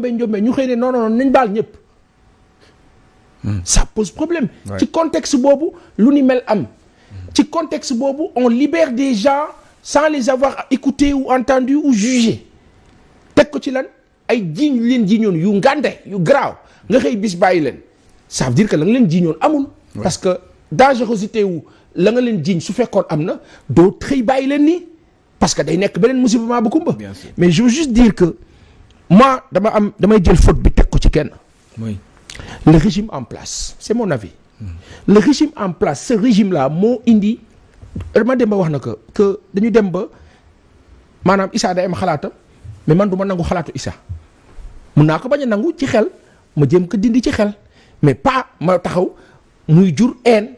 njombe ñu xëy ne non non nañ baal ñëpp. Ça pose problème. ci contexte boobu lu ni mel am. ci contexte boobu on libère des gens sans les avoir écoutés ou entendus ou jugés teg ko ci lan ay jiiñ leen jiiñoon yu ngande yu garaaw nga xëy bis bàyyi leen ça veut dire que la nga leen jiiñoon amul. parce que dangerosité wu la nga leen jiiñ su fekkoon am na doo xëy bàyyi leen nii parce que day nekk beneen musiba bu kumba. mais je veux juste dire que moi damay jël faute bi teg ko ci kenn. oui. Le régime en place c'est mon avis. Le régime en place ce régime là moo indi ma dem ba wax na que dañu dem ba maanaam Issa day am xalaatam mais man du ma nangu xalaatu Issa mun naa ko bañ a nangu ci xel ma jëm ko dindi ci xel mais pas ma taxaw muy jur haine.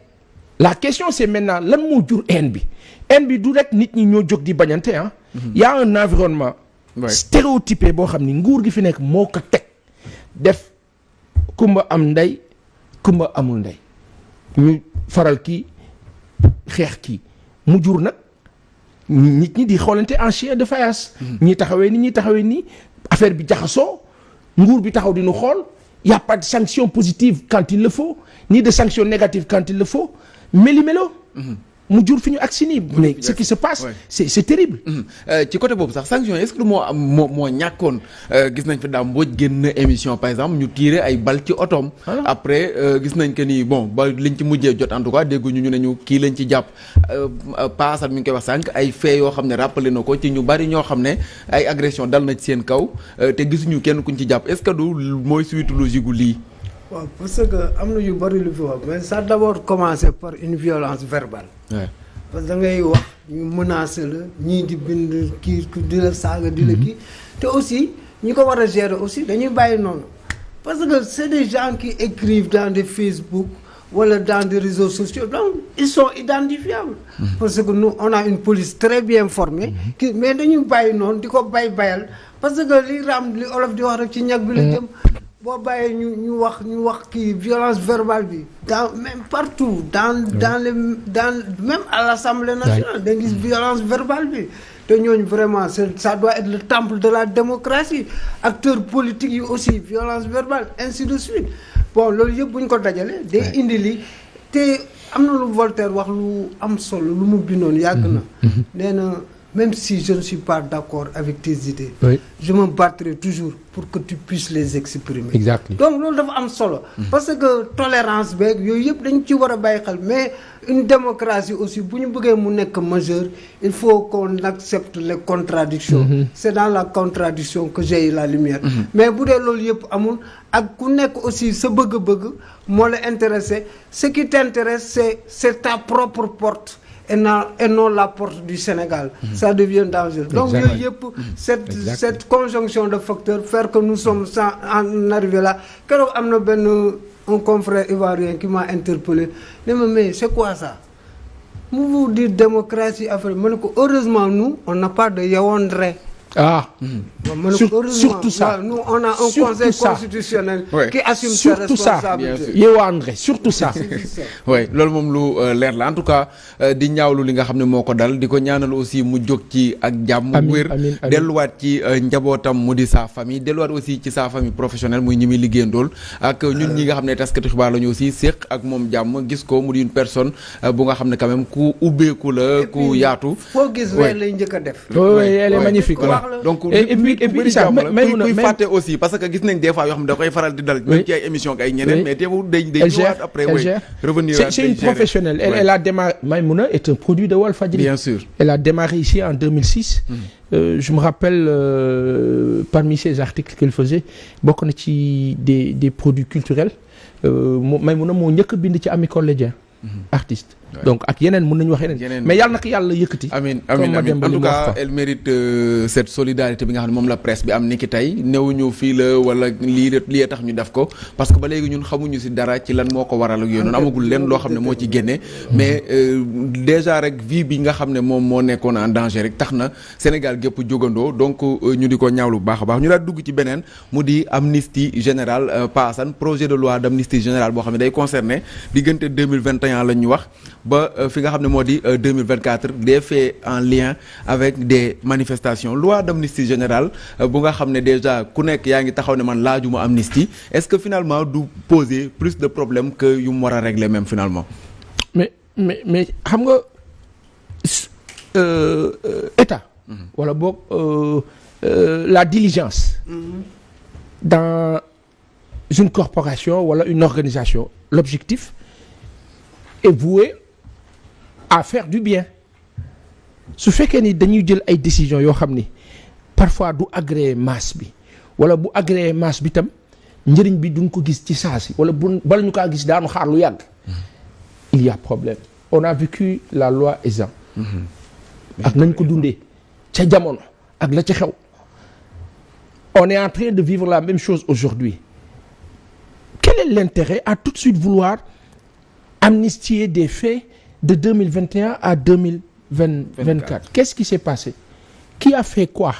La question c'est maintenant lan moo jur haine bi du rek nit ñi ñoo jóg di bañante ah. y a un environnement stéréotypé boo xam ni nguur gi fi nekk moo ko teg def kumba am ndey kumba amul ndey ñu faral kii xeex kii mu jur nag nit ñi di xoolante en chien de faïence. ñi taxawee ni ñi taxawee nii affaire bi jaxasoo nguur bi taxaw di nu xool y a pas de sanction positive quand il le faut ni de sanction négative quand il le faut méli-mélo mu jur fi ñu agsi nii mais ce qui se passe c'est terrible. ci côté boobu sax sanction est-ce que moo ñàkkoon gis nañ fi Dame Mbodj génn émission par exemple ñu tiré ay bal ci otoom. après gis nañ que ni bon ba liñ ci mujjee jot en tout cas dégguñu ñu ne ñu kii lañ ci jàpp paasal mi ngi koy wax sànq ay faits yoo xam ne rappelé na ko ci ñu bari ñoo xam ne ay agression dal na ci seen kaw te gisuñu kenn kuñ ci jàpp est-ce que du mooy suite logique gu lii. waaw parce que am na yu bari lu fi wax mais ça d'abord commencé par une violence verbale. parce que da ngay wax ñu menacer la ñii di bind kii di la saaga di la kii te aussi ñi ko war a gérer aussi dañuy bàyyi noonu parce que c'est des gens qui écrivent dans des Facebook wala dans des réseaux sociaux donc ils sont identifiables. Parce que nous on a une police très bien formée. Mais dañuy bàyyi noonu di ko bayal parce que li raam li olof di wax rek ci ñag bi la jëm. boo bàyyee ñu wax kii violence verbale bi dans même partout dans même à l'Assemblée nationale da gis violence verbale bi te ñooñu vraiment ça doit être le temple de la démocratie acteurs politiques yi aussi violence verbale ainsi de suite bon loolu yëpp bu ñu ko dajalee day indi li te am na lu Voltaire wax lu am solo lu mu bindoon yàgg na nee na même si je ne suis pas d'accord avec tes idées, je me battrai toujours pour que tu puisses les exprimer. Exactement. Donc loolu dafa am solo. Parce que tolérance beeg yooyu yëpp dañ ci war a bàyyi xel mais une démocratie aussi bu ñu bëggee mu nekk majeur il faut qu'on accepte les contradictions. C'est dans la contradiction que j'ai la lumière. Mais bu dee loolu yëpp amul ak ku nekk aussi sa bëgg-bëgg moo la intéressé ce qui t'intéresse c'est ta propre porte. Et non la porte du Sénégal. Ça devient dangereux. Donc yooyu yëpp cette conjonction de facteurs faire que nous sommes en arrivé là keroog am na un confrère ivoirien qui m'a interpellé ne ma mais c'est quoi ça mu vous dire démocratie affaire ma ne ko heureusement nous on n'a pas de Yaoundé. Surtout ça. Nous, on a un conseil constitutionnel qui assume ses responsabilités. Yewandre, surtout ça. Oui, loolu moom lu leer la en tout cas di ñaawlu li nga xam ne moo ko dal di ko ñaanal aussi mu jóg ci ak jàmm wér delluwaat ci njabootam mu di sa famille delluwaat aussi ci sa famille professionnelle muy ñi muy liggéeyandool ak ñun ñi nga xam ne taskati xibaar la ñu aussi séq ak moom jàmm gis ko mu di une personne bu nga xam ne quand même ku ubbeeku la ku yaatu. foo gis weer lay njëkk a def. Oui, elle est magnifique. Donc et puis ça kuy fàtte aussi parce que gis nañ des fois yoo xam ne da koy faral di dal même ci ay émission ak ay ñeneen mais teewul day ñëwaat après revenir c'est une professionnelle elle a démarré Maïmouna est un produit de Walfadjri bien sûr elle a démarré ici en 2006 je me rappelle parmi ces articles qu'elle faisait bokk na ci des produits culturels Maïmouna moo njëkk a bind ci Ami Collé Dieng artiste donc ak yeneen mën nañu wax yeneen mais yàlla na ko yàlla yëkkati. amiin en tout cas elle mérite cette solidarité bi nga xam ne moom la presse bi am ni ki tey newuñu fii la wala lii tax ñu def ko parce que ba léegi ñun xamuñu ci dara ci lan moo ko waral ak yooyu noonu amagul leen loo xam ne moo ci génne mais déjà rek vie bi nga xam ne moom moo nekkoon en danger rek tax na Sénégal gépp jógandoo donc ñu di ko ñaawlu bu baax a baax ñu daal dugg ci beneen mu di amnistie générale PASAN projet de loi d'amnistie générale boo xam ne day concerner diggante 2021 la ñu wax ba fi nga xam ne moo di 2024 des faits en lien avec des manifestations loi d'amnistie générale bu nga xam ne déjà ku nekk yaa ngi taxaw ne man laajuma amnistie est-ce que finalement du poser plus de problèmes que yu mu war a régler même finalement. mais xam nga état. wala boog la diligence. dans une corporation wala une organisation l'objectif est voué à faire du bien su fekkee ni dañuy jël ay décisions yoo xam ni parfois du agréer masse bi wala bu agréer masse bi tam njëriñ bi duñ ko gis ci saa si wala bala ñu kaa gis daanu xaar lu yàgg. il y a problème on a vécu la loi Ezzan. ak nañ ko dundee ca jamono ak la ca xew. on est en train de vivre la même chose aujourd'hui. Quel est l'intérêt à tout de suite vouloir amnistier des faits de 2021 à 2024? Qu'est-ce qui s'est passé? Qui a fait quoi?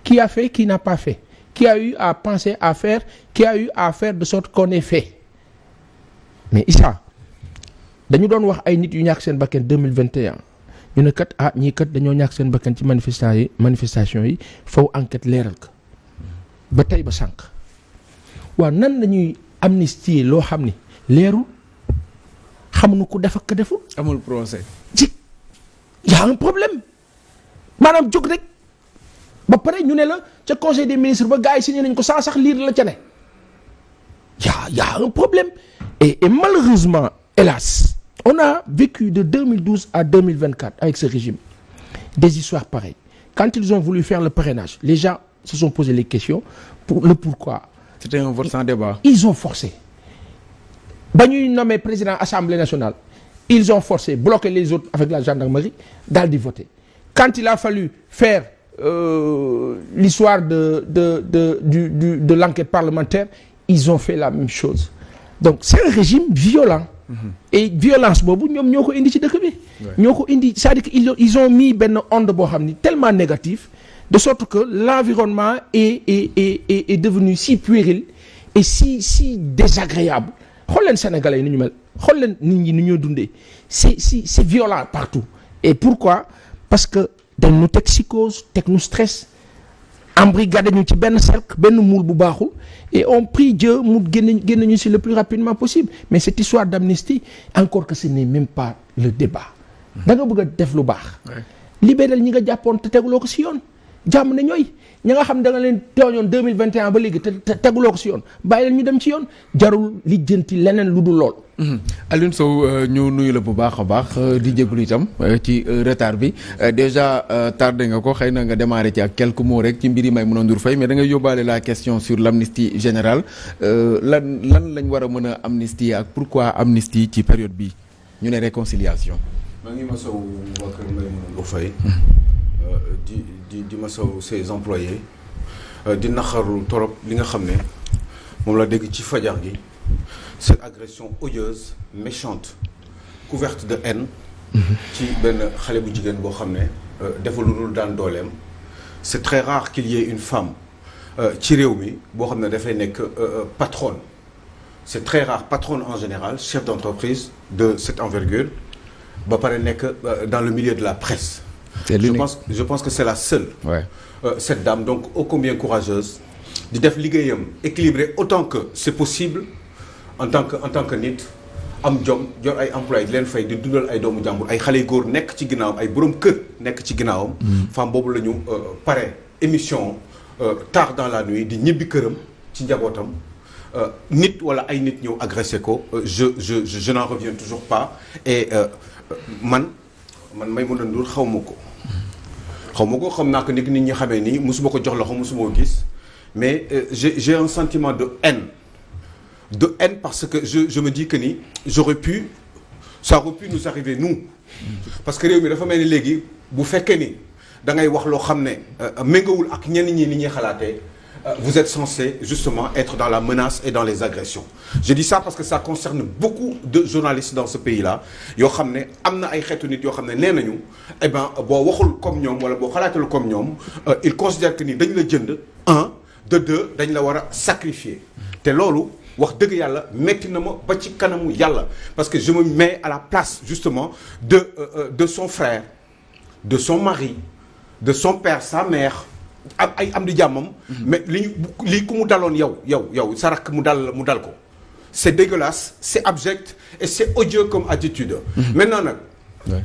Qui a fait, qui n'a pas fait? Qui a eu à penser à faire? Qui a eu à faire de sorte qu'on ait fait? Mais Issa dañu doon wax ay nit yu ñàkk seen bakkan 2021 ñu ne kat ñii kat dañoo ñàkk seen bakkan ci manifestation yi faw enquête leeral ko ba tey ba sànq. waaw nan lañuy amnistier loo xam ni leerul xamuñu ko def ak ko deful. amul procès. y a un problème maanaam jóg rek ba pare ñu ne la ca conseil des ministres ba gars yi signé nañ ko sans sax lire la ca ne. y a un problème et malheureusement hélas on a vécu de 2012 à 2024 avec ce régime des histoires pareilles. Quand ils ont voulu faire le parrainage les gens se sont posé les questions pour le pourquoi. C'était un vote sans débat. Ils ont forcé. Ba ñuy nommé président Assemblée nationale, ils ont forcé, bloqué les autres avec la gendarmerie, daal di voter. Quand il a fallu faire l'histoire de l'enquête parlementaire, ils ont fait la même chose. Donc c'est un régime violent. Et violence boobu ñoom ñoo ko indi ci dëkk bi. ñoo ko indi c'est-à-dire que ils ont mis benn onde boo xam ni tellement négatif. De sorte que l'environnement est devenu si puéril et si désagréable. xool leen Sénégalais yi ni ñu mel xool leen nit ñi ni ñoo dundee c'est violent partout. Et pourquoi? Parce que dañ ñu teg psychose teg ñu stress embrigadé ñu ci benn cercle benn moule bu baaxul et on prie Dieu mu génn ñu si le plus rapidement possible. Mais cette histoire d'amnistie encore que ce n'est même pas le débat. da nga bëgg a def lu baax. libéral ñi nga jàppoon te teguloo ko si yoon. jàmm ne ñooy ña nga xam da nga leen tooñoon 2021 ba léegi te teguloo ko si yoon bàyyi leen ñu dem ci yoon jarul lijjanti leneen lu dul lool. Alioune Sow ñu nuyu la bu baax a baax di jégalu itam ci retard bi déjà tardé nga ko xëy na nga démarré ci ak quelques mots rek ci mbiri Maïmouna Ndour Faye mais da ngay yóbbaale la question sur l'amnistie générale lan lañ war a mën a amnistier ak pourquoi amnistie ci période bi ñu ne réconciliation. maa ngi masaw waa kër Maïmouna Ndour Faye di masaw ses employés di naxarlu torop li nga xam ne moom la dégg ci fajar gi cette agression odieuse méchante couverte de haine ci benn xale bu jigéen boo xam ne dafa lu dul daan dooleem c'est très rare qu'il y ait une femme ci réew mi boo xam ne dafay nekk patronne c'est très rare patronne en général chef d'entreprise de cette envergure ba pare nekk dans le milieu de la presse. Je pense que c'est la seule. Ouais. Cette dame donc ô combien courageuse di def liggéeyam équilibré autant que c'est possible en tant que nit am jom jor ay employés di leen fay di dundal ay doomu jàmbur ay xale góor nekk ci ginnaawam ay borom kër nekk ci ginnaawam. femme boobu la ñu pare émission tard dans la nuit di ñibbi këram ci njabootam nit wala ay nit ñëw agressé ko je n'en reviens toujours pas et man Maïmouna Ndour xaw ma ko xam naa ko nit ñi xamee nii mosuma ko jox loxo mosuma ko gis mais j'ai un sentiment de haine parce que je me dis que ni ça aurait pu nous arriver nous parce que réew mi dafa mel ni léegi bu fekkee ni da ngay wax loo xam ne méngawul ak ñenn ñi ni ñuy xalaatee vous êtes censé justement être dans la menace et dans les agressions. Je dis ça parce que ça concerne beaucoup de journalistes dans ce pays-là yoo xam ne am na ay xeetu nit yoo xam ne nee nañu eh ben boo waxul comme ñoom wala boo xalaatul comme ñoom ils considèrent que ni dañ la jënd un de deux dañ la war a sacrifier te loolu wax dëgg yàlla metti na ma ba ci kanamu yàlla parce que je me mets à la place justement de son frère de son mari de son père sa mère ak ay am di jàmmam mais lii ku mu daloon yow sa rakk mu dal ko c'est dégueulasse c'est abject et c'est odieux comme attitude maintenant nag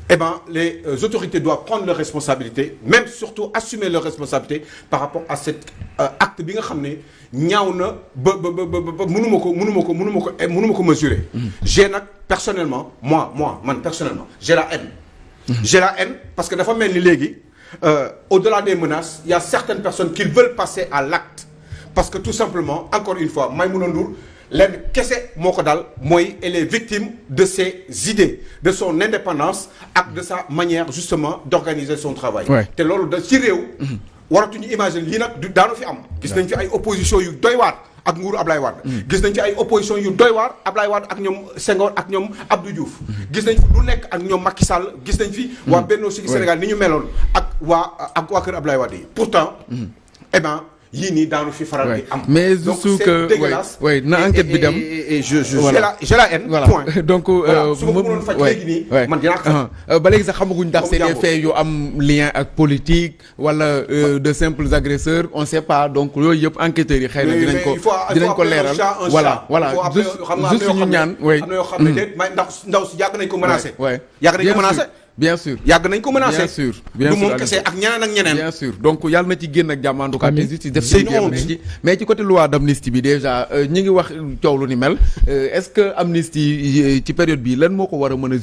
eh ben les autorités doivent prendre leurs responsabilités même surtout assumer leurs responsabilités par rapport à cet acte bi nga xam ne ñaaw na ba mënuma ko mesurer j'ai nag personnellement man personnellement j'ai la haine j'ai la haine parce que dafa mel ni léegi au-delà des menaces il y a certaines personnes qui veulent passer à l'acte parce que tout simplement encore une fois Maïmouna Ndour lenn kese moo ko dal mooy elle est victime de ses idées de son indépendance ak de sa manière justement d'organiser son travail te loolu da ci réew waratuñu imaginer lii nag daanu fi am gis nañ fi ay opposition yu doy waar ak nguuru Ablaye Wade gis nañ ci ay opposition yu doy waar Ablaye Wade ak ñoom Senghor ak ñoom Abdou Diouf gis nañ fi lu nekk ak ñoom Macky Sall gis nañ fi waa Benno Siggil Sénégal ni ñu meloon ak waa kër Ablaye Wade yi pourtant eh ben yii nii daanu fi faral di am. mais juste que oui na enquête bi dem. et je j'ai la haine. voilà point donc. su ma ko mënoon faj léegi nii. man dinaa ko ba léegi sax xamaguñ ndax c'est des faits yu am lien ak politique wala de simples agresseurs on sait pas donc yooyu yëpp enquêteurs yi xëy na dinañ ko leeral. voilà juste ñu ñaan. oui am na yoo xam ne de ndaw si yàgg nañ ko menacé. yàgg nañ ko menacé. bien sûr yàgg nañ ko menacé. bien sûr du moom kese ak ñeneen. bien sûr donc yàlla na ci génn ak jàmm en tout cas te justice def ci mais ci côté loi d'amnistie bi déjà ñi ngi wax coow lu ni mel est-ce que amnistie ci période bi lan moo ko war a mën a